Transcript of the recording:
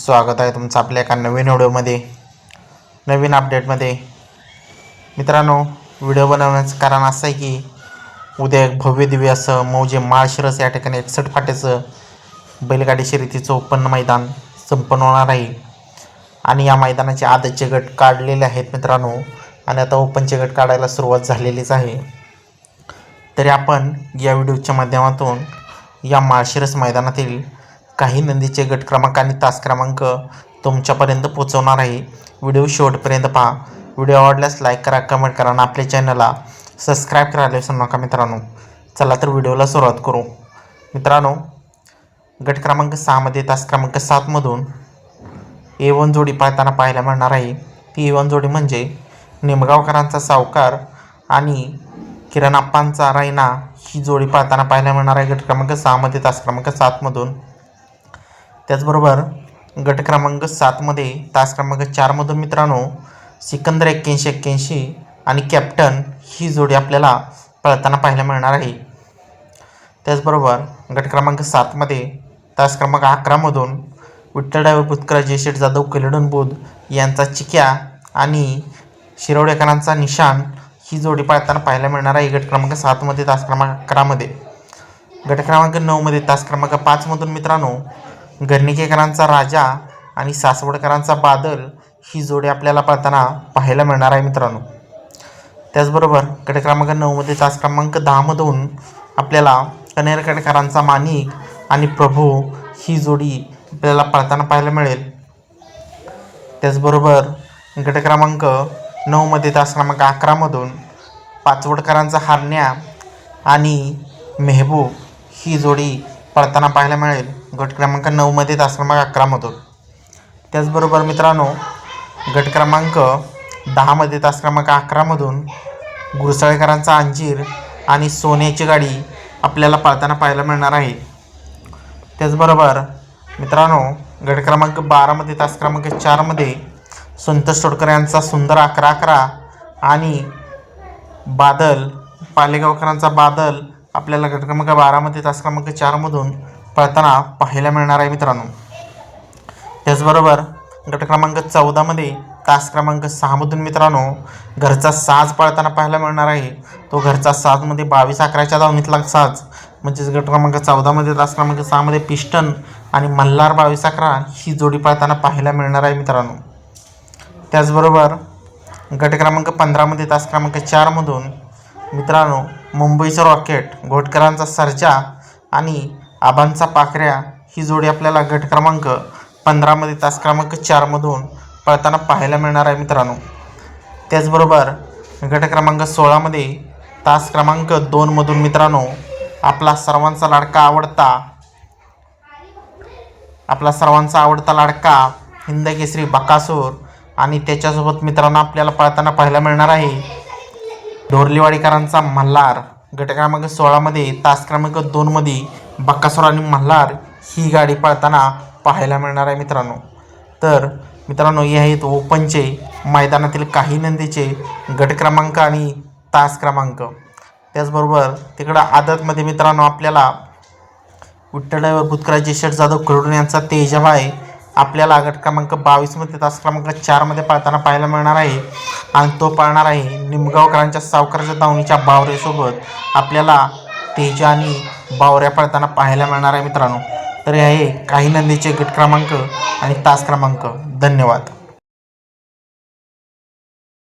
स्वागत आहे तुमचं आपल्या एका नवीन व्हिडिओमध्ये, नवीन अपडेटमध्ये। मित्रांनो, व्हिडिओ बनवण्याचं कारण असं आहे की उद्या एक भव्य दिव्य असं मौजे माळशिरस या ठिकाणी 61 फाट्याचं बैलगाडी शर्यतीचं ओपन मैदान संपन्न होणार आहे आणि या मैदानाचे आदतचे गट काढलेले आहेत मित्रांनो, आणि आता ओपनचे गट काढायला सुरुवात झालेलीच आहे। तरी आपण या व्हिडिओच्या माध्यमातून या माळशिरस मैदानातील काही नंदीचे गट क्रमांक आणि तास क्रमांक तुमच्यापर्यंत पोहोचवणार आहे। व्हिडिओ शेवटपर्यंत पहा। व्हिडिओ आवडल्यास लाईक करा, कमेंट करा आणि आपल्या चॅनलला सबस्क्राईब करायला विसरू नका मित्रांनो। चला तर व्हिडिओला सुरुवात करू। मित्रांनो, गट क्रमांक 6 मध्ये तास क्रमांक 7 मधून A1 जोडी पाहताना पाहायला मिळणार आहे। ती A1 जोडी म्हणजे निमगावकरांचा सावकार आणि किरण आप्पांचा रायना ही जोडी पाहताना पाहायला मिळणार आहे गट क्रमांक 6 मध्ये तास क्रमांक 7 मधून। त्याचबरोबर गट क्रमांक 7 मध्ये तास क्रमांक 4 मधून मित्रांनो सिकंदर 8181 आणि कॅप्टन ही जोडी आपल्याला पळताना पाहायला मिळणार आहे। त्याचबरोबर गट क्रमांक 7 मध्ये तास क्रमांक 11 मधून विठ्ठल ड्रायव्हर पुतकरा जयशेठ जाधव कलेडून बुध यांचा चिक्या आणि शिरवडेकरांचा निशान ही जोडी पळताना पाहायला मिळणार आहे गट क्रमांक 7 मध्ये तास क्रमांक 11 मध्ये। गट क्रमांक 9 मध्ये तास क्रमांक 5 मधून मित्रांनो गर्णिकेकरांचा राजा आणि सासवडकरांचा बादल ही जोडी आपल्याला पळताना पाहायला मिळणार आहे मित्रांनो। त्याचबरोबर गट क्रमांक 9 मध्ये तास क्रमांक 10 मधून आपल्याला कनेरकडकरांचा माणिक आणि प्रभू ही जोडी आपल्याला पळताना पाहायला मिळेल। त्याचबरोबर गट क्रमांक 9 मध्ये तास क्रमांक 11 मधून पाचवडकरांचा हरण्या आणि मेहबूब ही जोडी पळताना पाहायला मिळेल गट क्रमांक 9 मध्ये तास क्रमांक 11 मधून। त्याचबरोबर मित्रांनो गट क्रमांक 10 मध्ये तास क्रमांक 11 मधून गुरसाळेकरांचा अंजीर आणि सोन्याची गाडी आपल्याला पळताना पाहायला मिळणार आहे। त्याचबरोबर मित्रांनो गट क्रमांक 12 मध्ये तास क्रमांक 4 मध्ये संतोष तोडकर यांचा सुंदर 11-11 आणि बादल पालेगावकरांचा बादल आपल्याला गट क्रमांक 12 मध्ये तास क्रमांक 4 मधून पळताना पाहायला मिळणार आहे मित्रांनो। त्याचबरोबर गट क्रमांक 14 मध्ये तास क्रमांक 6 मधून मित्रांनो घरचा साज पळताना पाहायला मिळणार आहे। तो घरचा साज मध्ये 22-11च्या धावणीतला साज म्हणजेच गट क्रमांक 14 मध्ये तास क्रमांक 6 मध्ये पिस्टन आणि मल्हार 22-11 ही जोडी पळताना पाहायला मिळणार आहे मित्रांनो। त्याचबरोबर गट क्रमांक 15 मध्ये तास क्रमांक 4 मधून मित्रांनो मुंबईचं रॉकेट घोटकरांचा सर्जा आणि आबांचा पाखऱ्या ही जोडी आपल्याला गट क्रमांक 15 मध्ये तास क्रमांक 4 मधून पळताना पाहायला मिळणार आहे मित्रांनो। त्याचबरोबर गट क्रमांक 16 मध्ये तास क्रमांक 2 मधून मित्रांनो आपला सर्वांचा आवडता लाडका हिंदकेसरी बकासूर आणि त्याच्यासोबत मित्रांनो आपल्याला पळताना पाहायला मिळणार आहे ढोरलीवाडीकरांचा मल्हार। गट क्रमांक 16 मध्ये तास क्रमांक 2 मध्ये बकासूर आणि मल्हार ही गाडी पळताना पाहायला मिळणार आहे मित्रांनो। तर मित्रांनो हे आहेत ओपनचे मैदानातील काही नंदीचे गट क्रमांक आणि तास क्रमांक। त्याचबरोबर तिकडं आदतमध्ये मित्रांनो आपल्याला विठ्ठल ड्रायव्हर पुतकरा जयशेठ जाधव कलेडून यांचा तेजाबाई आपल्याला गट क्रमांक 22 मध्ये तास क्रमांक 4 मध्ये पळताना पाहायला मिळणार आहे आणि तो पळणार आहे निमगावकरांच्या सावकाराच्या दावणीच्या बावऱ्यासोबत आपल्याला तेजा आणि बावऱ्या पळताना पाहायला मिळणार आहे मित्रांनो। तर हे आहे काही नंदीचे गट क्रमांक आणि तास क्रमांक। धन्यवाद।